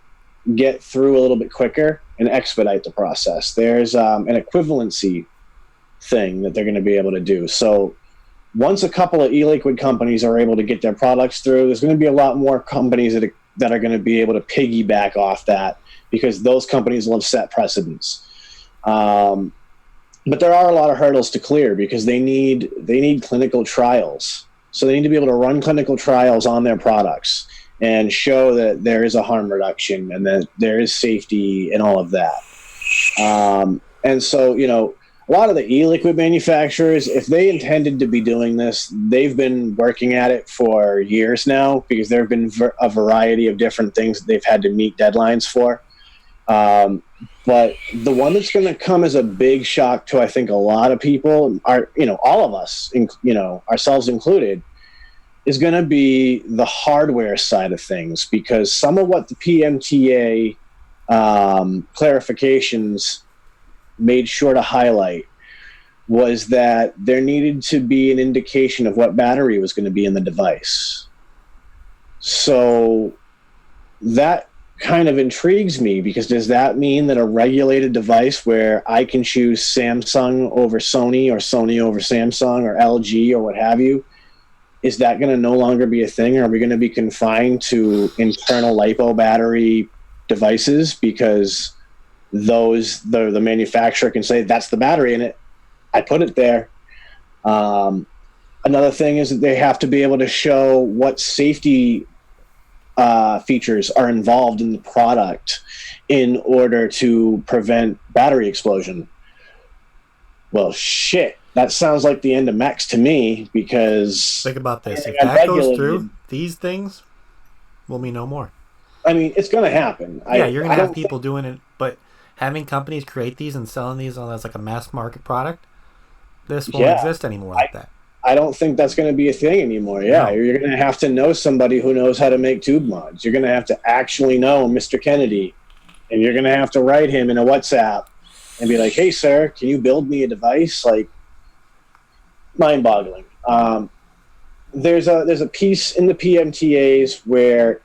get through a little bit quicker and expedite the process. There's an equivalency thing that they're going to be able to do. So once a couple of e-liquid companies are able to get their products through, there's going to be a lot more companies that are going to be able to piggyback off that, because those companies will have set precedents. But there are a lot of hurdles to clear, because they need clinical trials. So they need to be able to run clinical trials on their products and show that there is a harm reduction and that there is safety and all of that. And so, a lot of the e-liquid manufacturers, if they intended to be doing this, they've been working at it for years now, because there have been a variety of different things that they've had to meet deadlines for. But the one that's going to come as a big shock to, I think, a lot of people, are, all of us, ourselves included, is going to be the hardware side of things, because some of what the PMTA clarifications made sure to highlight was that there needed to be an indication of what battery was going to be in the device. So that kind of intrigues me, because does that mean that a regulated device where I can choose Samsung over Sony, or Sony over Samsung, or LG, or what have you, is that going to no longer be a thing? Or are we going to be confined to internal LiPo battery devices, because the manufacturer can say, that's the battery in it, I put it there? Another thing is that they have to be able to show what safety features are involved in the product in order to prevent battery explosion. Well, shit, that sounds like the end of Max to me, because think about this. If that goes through, these things will be no more. I mean, it's going to happen. Yeah, you're going to have people doing it, but having companies create these and selling these as like a mass market product, this won't exist anymore like that. I don't think that's going to be a thing anymore. Yeah, no. You're going to have to know somebody who knows how to make tube mods. You're going to have to actually know Mr. Kennedy, and you're going to have to write him in a WhatsApp and be like, hey, sir, can you build me a device? Like, mind-boggling. There's a piece in the PMTAs where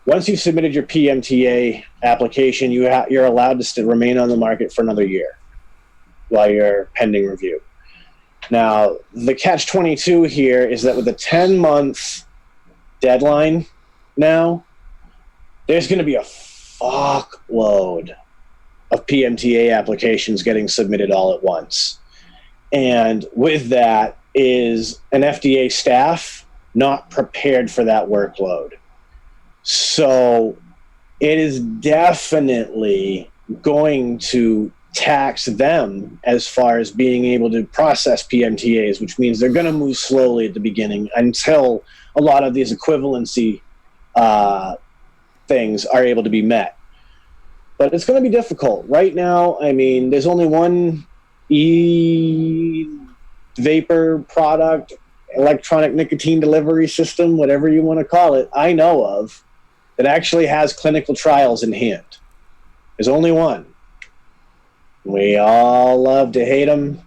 once you've submitted your PMTA application, you're allowed to remain on the market for another year while you're pending review. Now, the catch-22 here is that with a 10-month deadline now, there's going to be a fuckload of PMTA applications getting submitted all at once. And with that is an FDA staff not prepared for that workload. So it is definitely going to tax them as far as being able to process PMTAs, which means they're going to move slowly at the beginning until a lot of these equivalency things are able to be met. But it's going to be difficult. Right now, I mean, there's only one e-vapor product, electronic nicotine delivery system, whatever you want to call it, I know of, that actually has clinical trials in hand. There's only one. We all love to hate them,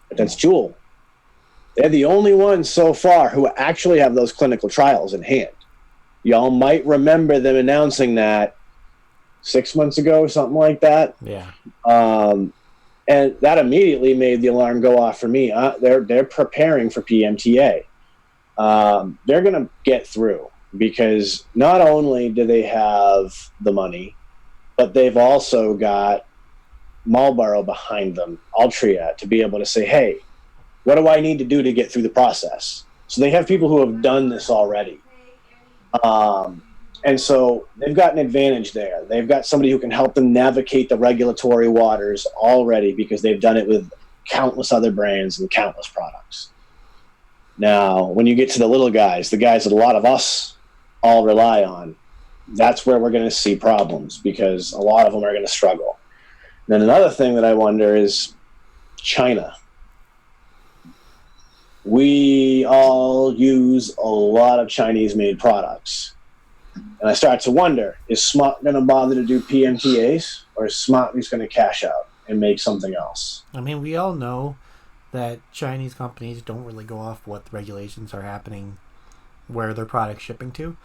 but that's Juul. They're the only ones so far who actually have those clinical trials in hand. Y'all might remember them announcing that 6 months ago, something like that. Yeah. And that immediately made the alarm go off for me. They're preparing for PMTA. They're going to get through because not only do they have the money, but they've also got Marlboro behind them, Altria, to be able to say, hey, what do I need to do to get through the process? So they have people who have done this already. And so they've got an advantage there. They've got somebody who can help them navigate the regulatory waters already because they've done it with countless other brands and countless products. Now, when you get to the little guys, the guys that a lot of us all rely on, that's where we're going to see problems because a lot of them are going to struggle. Then another thing that I wonder is China. We all use a lot of Chinese-made products. And I start to wonder, is Smart going to bother to do PMTAs, or is Smart just going to cash out and make something else? I mean, we all know that Chinese companies don't really go off what regulations are happening where their product's shipping to.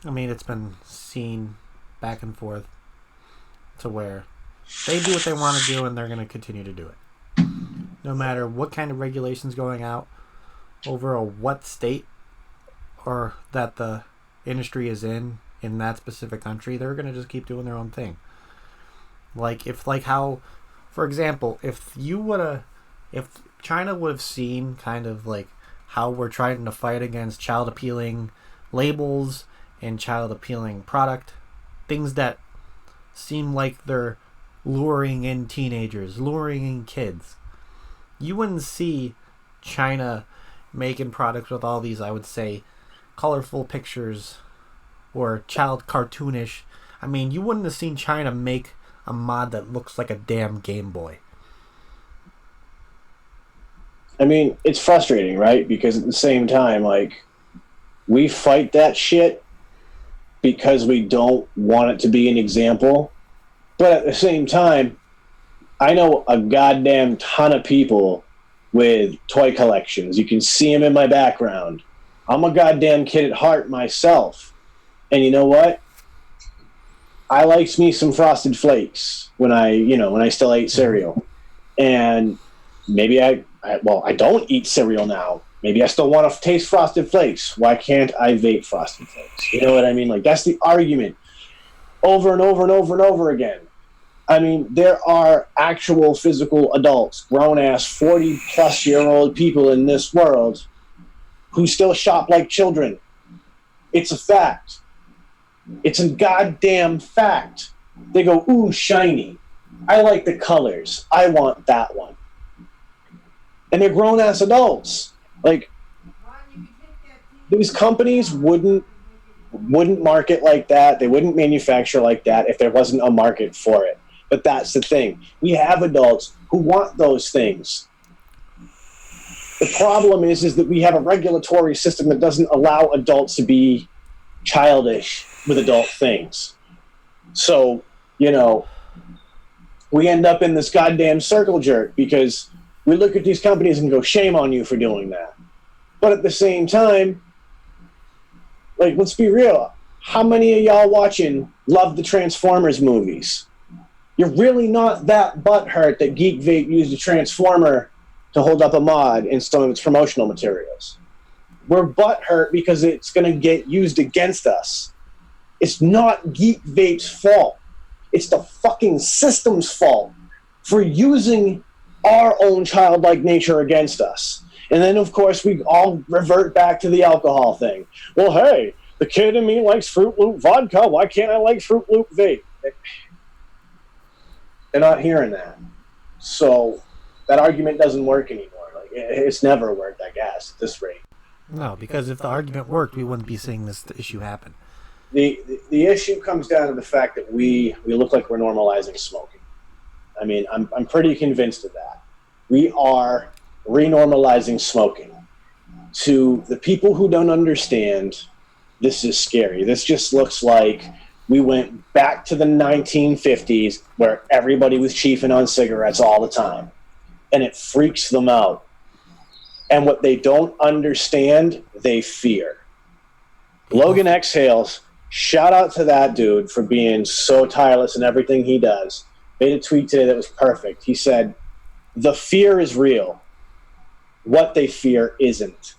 I mean, it's been seen back and forth to where they do what they want to do and they're going to continue to do it. No matter what kind of regulations going out over what state or that the industry is in that specific country, they're going to just keep doing their own thing. For example, if China would have seen kind of like how we're trying to fight against child appealing labels and child appealing product, things that seem like they're luring in teenagers, luring in kids, you wouldn't see China making products with all these, I would say, colorful pictures or child cartoonish. I mean, you wouldn't have seen China make a mod that looks like a damn Game Boy. I mean, it's frustrating, right? Because at the same time, like, we fight that shit because we don't want it to be an example. But at the same time, I know a goddamn ton of people with toy collections. You can see them in my background. I'm a goddamn kid at heart myself. And you know what? I liked me some Frosted Flakes when I still ate cereal. And maybe I don't eat cereal now. Maybe I still want to taste Frosted Flakes. Why can't I vape Frosted Flakes? You know what I mean? Like, that's the argument over and over and over and over again. I mean, there are actual physical adults, grown-ass 40-plus-year-old people in this world who still shop like children. It's a fact. It's a goddamn fact. They go, ooh, shiny. I like the colors. I want that one. And they're grown-ass adults. Like, these companies wouldn't market like that. They wouldn't manufacture like that if there wasn't a market for it. But that's the thing. We have adults who want those things. The problem is that we have a regulatory system that doesn't allow adults to be childish with adult things. So, we end up in this goddamn circle jerk because we look at these companies and go, shame on you for doing that. But at the same time, like, let's be real. How many of y'all watching love the Transformers movies? You're really not that butthurt that Geek Vape used a Transformer to hold up a mod in some of its promotional materials. We're butthurt because it's going to get used against us. It's not Geek Vape's fault. It's the fucking system's fault for using our own childlike nature against us. And then, of course, we all revert back to the alcohol thing. Well, hey, the kid in me likes Fruit Loop vodka. Why can't I like Fruit Loop vape? They're not hearing that. So that argument doesn't work anymore. Like, it's never worked, I guess, at this rate. No, because if the argument worked, we wouldn't be seeing this issue happen. The issue comes down to the fact that we look like we're normalizing smoking. I mean, I'm pretty convinced of that. We are renormalizing smoking. To the people who don't understand this is scary. This just looks like we went back to the 1950s where everybody was chiefing on cigarettes all the time. And it freaks them out. And what they don't understand, they fear. Logan exhales. Shout out to that dude for being so tireless in everything he does. Made a tweet today that was perfect. He said, the fear is real. What they fear isn't.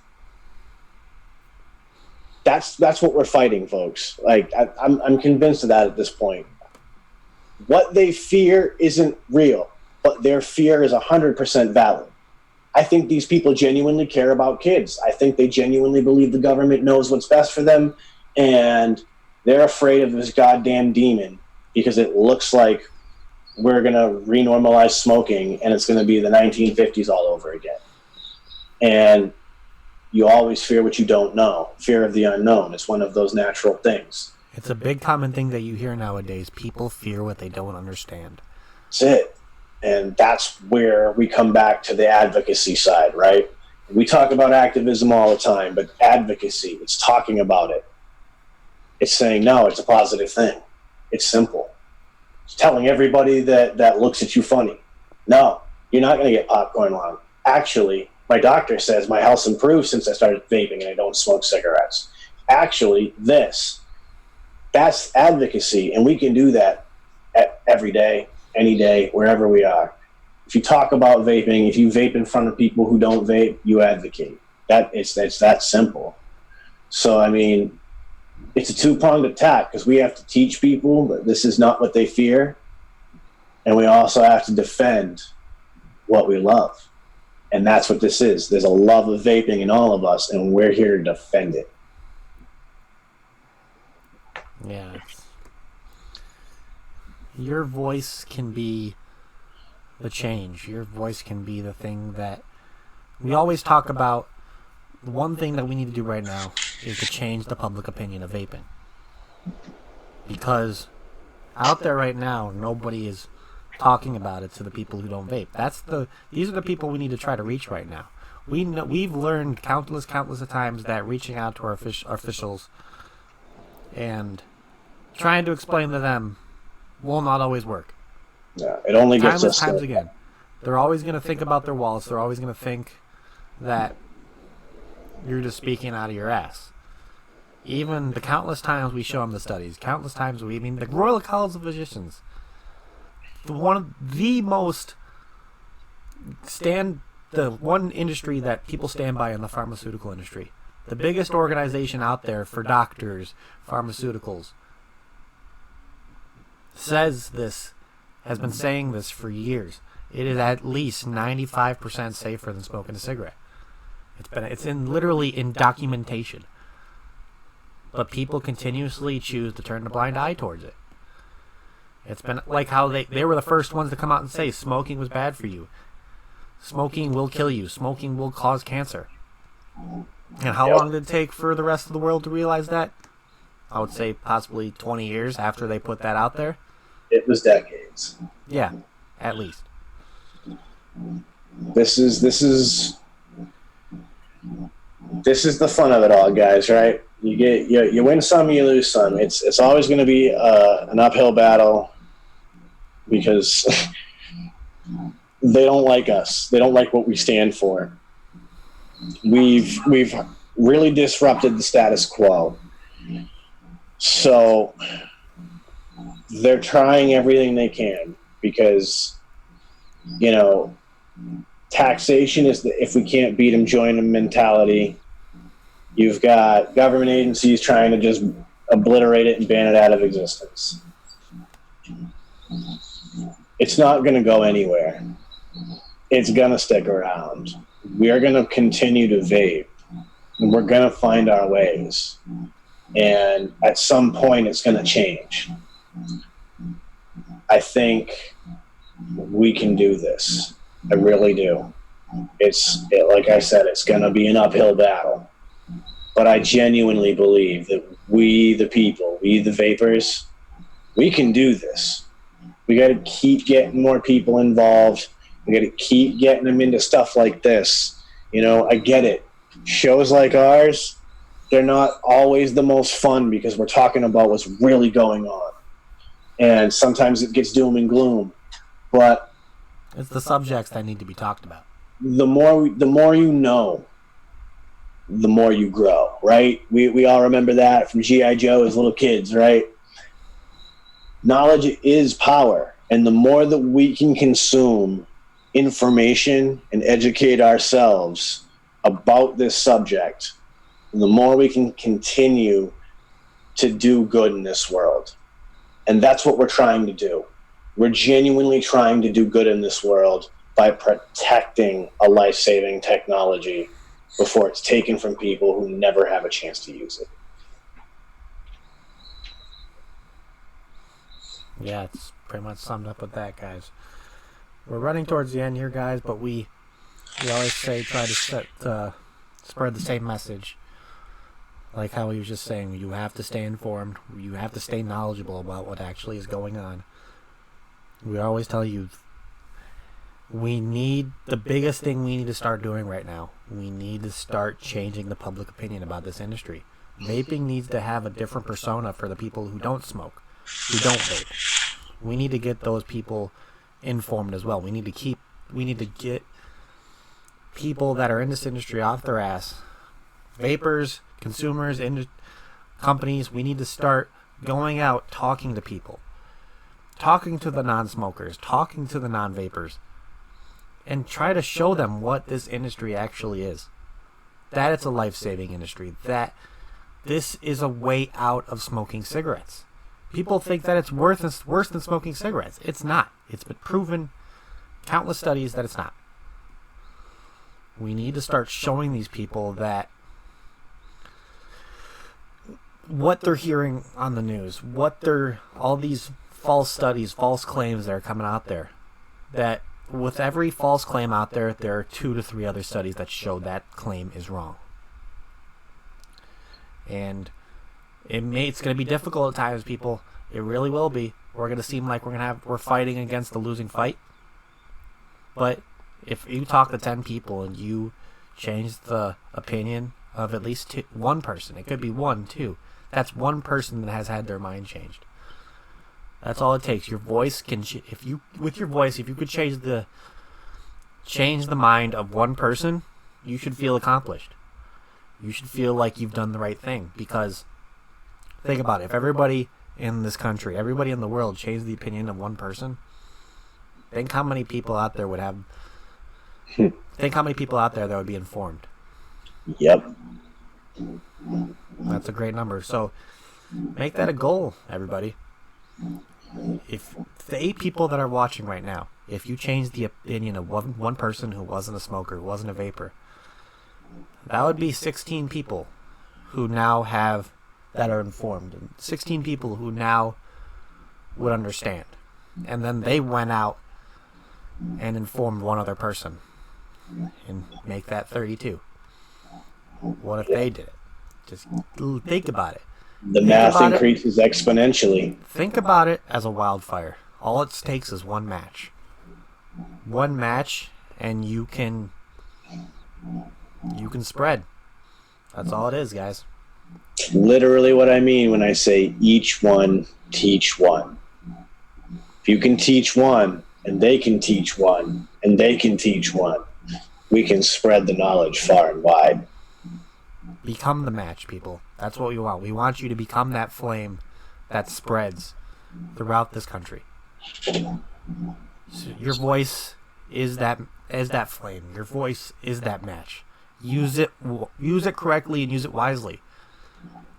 That's what we're fighting, folks. Like, I'm convinced of that at this point. What they fear isn't real, but their fear is 100% valid. I think these people genuinely care about kids. I think they genuinely believe the government knows what's best for them, and they're afraid of this goddamn demon because it looks like we're going to renormalize smoking and it's going to be the 1950s all over again. And you always fear what you don't know. Fear of the unknown. It's one of those natural things. It's a big common thing that you hear nowadays. People fear what they don't understand. That's it. And that's where we come back to the advocacy side, right? We talk about activism all the time, but advocacy, it's talking about it. It's saying, no, it's a positive thing. It's simple. It's telling everybody that looks at you funny, no, you're not going to get popcorn lung. Actually, my doctor says my health's improved since I started vaping and I don't smoke cigarettes. Actually, that's advocacy, and we can do that every day, any day, wherever we are. If you talk about vaping, if you vape in front of people who don't vape, you advocate. It's that simple. So, I mean, it's a two-pronged attack because we have to teach people that this is not what they fear, and we also have to defend what we love. And that's what this is. There's a love of vaping in all of us, and we're here to defend it. Yeah. Your voice can be the change. Your voice can be the thing that we always talk about. The one thing that we need to do right now is to change the public opinion of vaping. Because out there right now, nobody is talking about it to the people who don't vape. These are the people we need to try to reach right now. We've learned countless of times that reaching out to our officials and trying to explain to them will not always work. Yeah, it only gets us times again. They're always going to think about their wallets. They're always going to think that you're just speaking out of your ass. Even the countless times we show them the studies, the Royal College of Physicians, the one industry that people stand by in the pharmaceutical industry, the biggest organization out there for doctors, pharmaceuticals, says this, has been saying this for years. It is at least 95% safer than smoking a cigarette. It's literally in documentation. But people continuously choose to turn a blind eye towards it. It's been like how they were the first ones to come out and say smoking was bad for you. Smoking will kill you. Smoking will cause cancer. And how long did it take for the rest of the world to realize that? I would say possibly 20 years after they put that out there. It was decades. Yeah, at least. This is the fun of it all, guys, right? You win some, you lose some. It's always going to be an uphill battle because they don't like us. They don't like what we stand for. We've really disrupted the status quo. So they're trying everything they can because, taxation is if we can't beat them, join them mentality. You've got government agencies trying to just obliterate it and ban it out of existence. It's not going to go anywhere. It's going to stick around. We are going to continue to vape, and we're going to find our ways. And at some point, it's going to change. I think we can do this. I really do. Like I said, it's going to be an uphill battle. But I genuinely believe that we, the people, we, the vapors, we can do this. We got to keep getting more people involved. We got to keep getting them into stuff like this. I get it. Shows like ours, They're not always the most fun because we're talking about what's really going on. And sometimes it gets doom and gloom. But it's the subjects that need to be talked about. The more you know, the more you grow, right? We all remember that from G.I. Joe as little kids, right? Knowledge is power. And the more that we can consume information and educate ourselves about this subject, the more we can continue to do good in this world. And that's what we're trying to do. We're genuinely trying to do good in this world by protecting a life-saving technology before it's taken from people who never have a chance to use it. Yeah, it's pretty much summed up with that, guys. We're running towards the end here, guys, but we always say try to spread the same message. Like how he was just saying, you have to stay informed. You have to stay knowledgeable about what actually is going on. We always tell you, the biggest thing we need to start doing right now, we need to start changing the public opinion about this industry. Vaping needs to have a different persona for the people who don't smoke, who don't vape. We need to get those people informed as well. We need to get people that are in this industry off their ass. Vapors, consumers, companies, we need to start going out talking to people. Talking to the non-smokers, talking to the non-vapors, and try to show them what this industry actually is. That it's a life-saving industry. That this is a way out of smoking cigarettes. People think that it's worse than smoking cigarettes. It's not. It's been proven, countless studies, that it's not. We need to start showing these people that what they're hearing on the news, all these false studies, false claims that are coming out there, that with every false claim out there, there are 2 to 3 other studies that show that claim is wrong. And it's going to be difficult at times, people. It really will be. We're going to seem like we're fighting against the losing fight. But if you talk to 10 people and you change the opinion of at least one person, it could be 1, 2. That's one person that has had their mind changed. That's all it takes. Your voice can, if you could change the mind of one person, you should feel accomplished. You should feel like you've done the right thing. Because think about it. If everybody in this country, everybody in the world changed the opinion of one person, think how many people out there that would be informed. Yep. That's a great number. So make that a goal, everybody. If the 8 people that are watching right now, if you change the opinion of one person who wasn't a smoker, who wasn't a vapor, that would be 16 people who now that are informed, and 16 people who now would understand. And then they went out and informed one other person and make that 32. What if they did it? Just think about it. The math increases exponentially. Think about it as a wildfire. All it takes is one match. One match, and you can spread. That's all it is, guys. Literally what I mean when I say each one, teach one. If you can teach one, and they can teach one, and they can teach one, we can spread the knowledge far and wide. Become the match, people. That's what we want. We want you to become that flame that spreads throughout this country. So your voice is that flame. Your voice is that match. Use it correctly and use it wisely.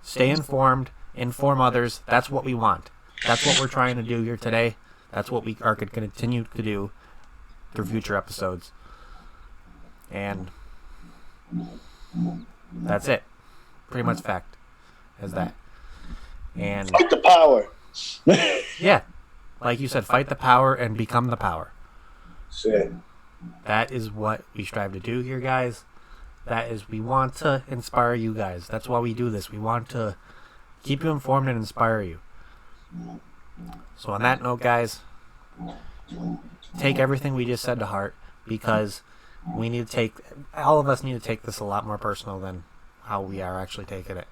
Stay informed. Inform others. That's what we want. That's what we're trying to do here today. That's what we are going to continue to do through future episodes. And that's it. Pretty much fact is that. And fight the power. Yeah. Like you said, fight the power and become the power. Shit. That is what we strive to do here, guys. We want to inspire you guys. That's why we do this. We want to keep you informed and inspire you. So on that note, guys, take everything we just said to heart, because all of us need to take this a lot more personal than how we are actually taking it.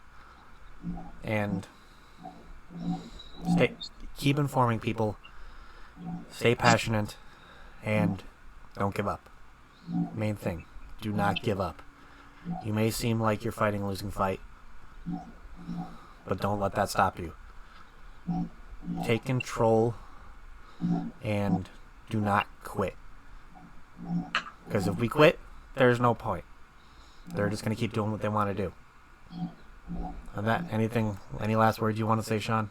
And keep informing people, stay passionate, and don't give up. Main thing, do not give up. You may seem like you're fighting a losing fight, but don't let that stop you. Take control and do not quit. Because if we quit, there's no point. They're just going to keep doing what they want to do. And that, any last words you want to say, Sean?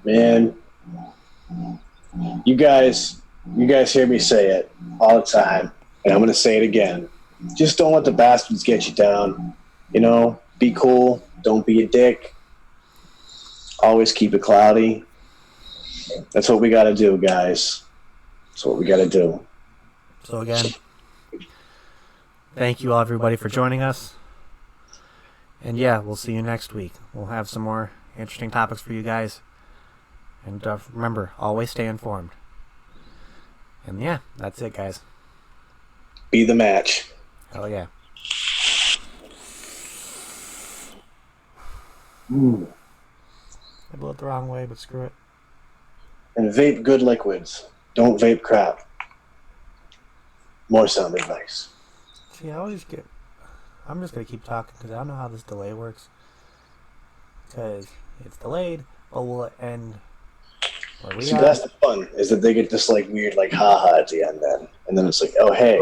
Man, you guys hear me say it all the time, and I'm going to say it again. Just don't let the bastards get you down. You know, be cool. Don't be a dick. Always keep it cloudy. That's what we got to do, guys. That's what we got to do. So again, thank you all, everybody, for joining us. And yeah, we'll see you next week. We'll have some more interesting topics for you guys. And remember, always stay informed. And yeah, that's it, guys. Be the match. Hell yeah. I blew it the wrong way, but screw it. And vape good liquids. Don't vape crap. More sound advice. See, I'm just going to keep talking because I don't know how this delay works. Because it's delayed, but will it end where we are? See, that's the fun, is that they get this like weird like ha-ha at the end then. And then it's like, oh hey.